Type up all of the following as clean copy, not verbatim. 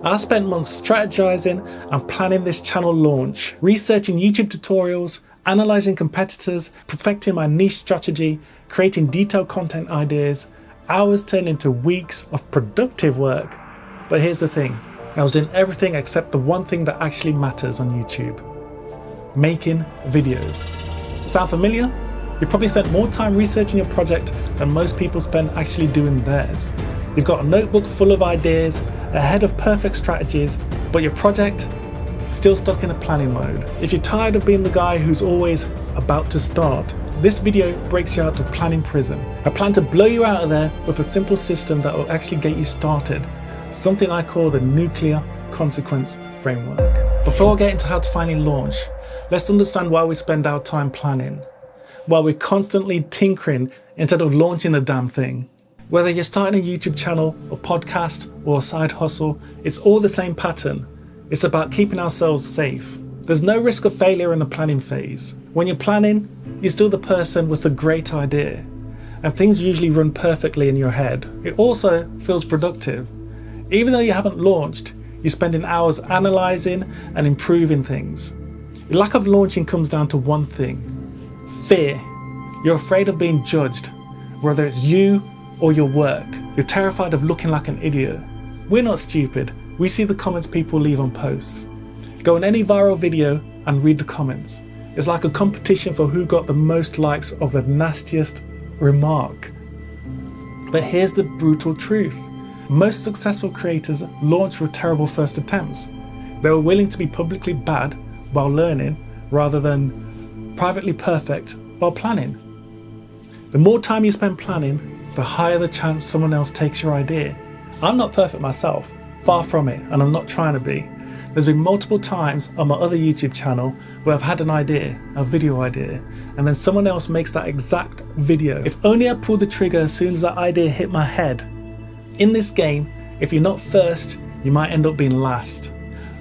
I spent months strategizing and planning this channel launch, researching YouTube tutorials, analyzing competitors, perfecting my niche strategy, creating detailed content ideas. Hours turned into weeks of productive work. But here's the thing, I was doing everything except the one thing that actually matters on YouTube: making videos. Sound familiar? You probably spent more time researching your project than most people spend actually doing theirs. You've got a notebook full of ideas, a head of perfect strategies, but your project still stuck in a planning mode. If you're tired of being the guy who's always about to start, this video breaks you out of planning prison. I plan to blow you out of there with a simple system that will actually get you started, something I call the nuclear consequence framework. Before I get into how to finally launch, let's understand why we spend our time planning, while we're constantly tinkering instead of launching the damn thing. Whether you're starting a YouTube channel, a podcast, or a side hustle, it's all the same pattern. It's about keeping ourselves safe. There's no risk of failure in the planning phase. When you're planning, you're still the person with a great idea, and things usually run perfectly in your head. It also feels productive. Even though you haven't launched, you're spending hours analysing and improving things. Your lack of launching comes down to one thing: fear. You're afraid of being judged, whether it's you or your work. You're terrified of looking like an idiot. We're not stupid. We see the comments people leave on posts. Go on any viral video and read the comments. It's like a competition for who got the most likes of the nastiest remark. But here's the brutal truth. Most successful creators launch with terrible first attempts. They were willing to be publicly bad while learning, rather than privately perfect while planning. The more time you spend planning, the higher the chance someone else takes your idea. I'm not perfect myself, far from it, and I'm not trying to be. There's been multiple times on my other YouTube channel where I've had an idea, a video idea, and then someone else makes that exact video. If only I pulled the trigger as soon as that idea hit my head. In this game, if you're not first, you might end up being last.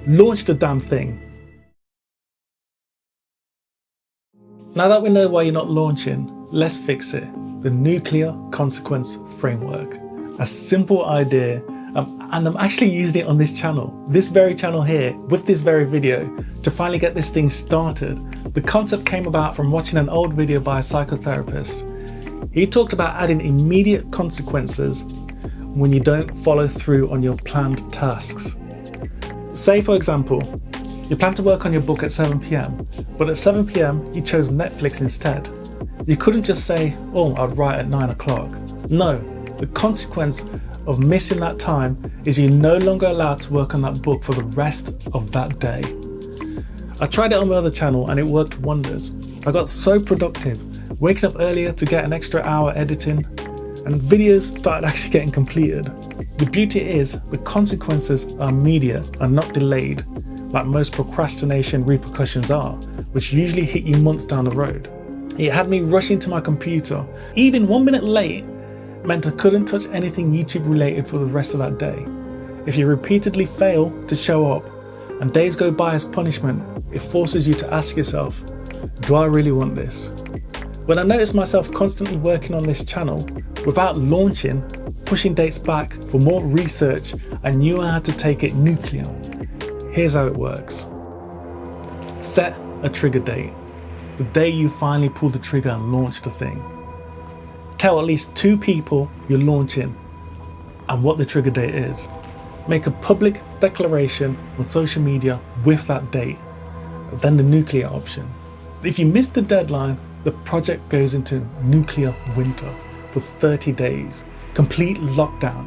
Launch the damn thing. Now that we know why you're not launching, let's fix it. The nuclear consequence framework. A simple idea, and I'm actually using it on this channel, this very channel here, with this very video, to finally get this thing started. The concept came about from watching an old video by a psychotherapist. He talked about adding immediate consequences when you don't follow through on your planned tasks. Say, for example, you plan to work on your book at 7 p.m, but at 7 p.m, you chose Netflix instead. You couldn't just say, oh, I'd write at 9 o'clock. No, the consequence of missing that time is you're no longer allowed to work on that book for the rest of that day. I tried it on my other channel and it worked wonders. I got so productive, waking up earlier to get an extra hour editing, and videos started actually getting completed. The beauty is, the consequences are immediate and not delayed, like most procrastination repercussions are, which usually hit you months down the road. It had me rushing to my computer. Even 1 minute late meant I couldn't touch anything YouTube related for the rest of that day. If you repeatedly fail to show up and days go by as punishment, it forces you to ask yourself, do I really want this? When I noticed myself constantly working on this channel without launching, pushing dates back for more research, I knew I had to take it nuclear. Here's how it works. Set a trigger date. The day you finally pull the trigger and launch the thing. Tell at least 2 people you're launching and what the trigger date is. Make a public declaration on social media with that date. Then the nuclear option. If you miss the deadline, the project goes into nuclear winter for 30 days. Complete lockdown.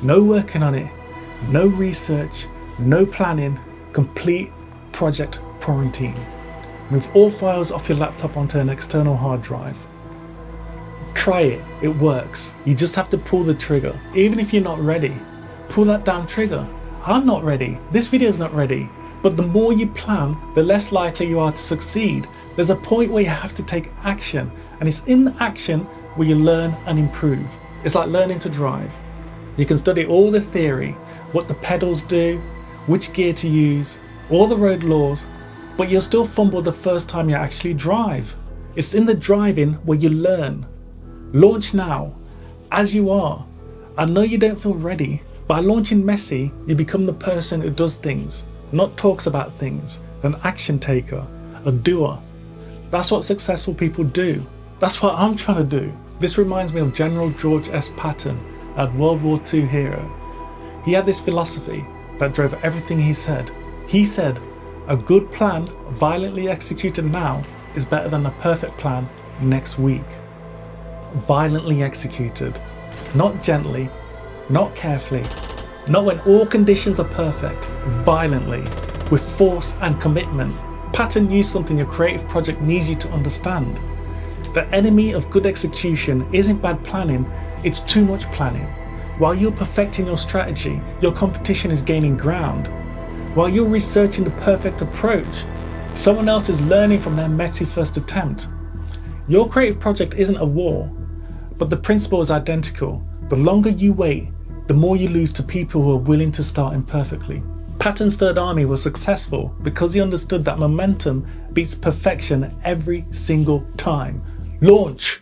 No working on it, no research, no planning, complete project quarantine. Move all files off your laptop onto an external hard drive. Try it, it works. You just have to pull the trigger. Even if you're not ready, pull that damn trigger. I'm not ready, this video's not ready. But the more you plan, the less likely you are to succeed. There's a point where you have to take action, and it's in the action where you learn and improve. It's like learning to drive. You can study all the theory, what the pedals do, which gear to use, all the road laws, but you'll still fumble the first time you actually drive. It's in the driving where you learn. Launch now, as you are. I know you don't feel ready, By launching messy, you become the person who does things, not talks about things, an action taker, a doer. That's what successful people do. That's what I'm trying to do. This reminds me of General George S. Patton, a World War II hero. He had this philosophy that drove everything he said. He said, a good plan violently executed now is better than a perfect plan next week. Violently executed, not gently, not carefully, not when all conditions are perfect, violently, with force and commitment. Patton knew something a creative project needs you to understand. The enemy of good execution isn't bad planning, it's too much planning. While you're perfecting your strategy, your competition is gaining ground. While you're researching the perfect approach, someone else is learning from their messy first attempt. Your creative project isn't a war, but the principle is identical. The longer you wait, the more you lose to people who are willing to start imperfectly. Patton's Third Army was successful because he understood that momentum beats perfection every single time. Launch!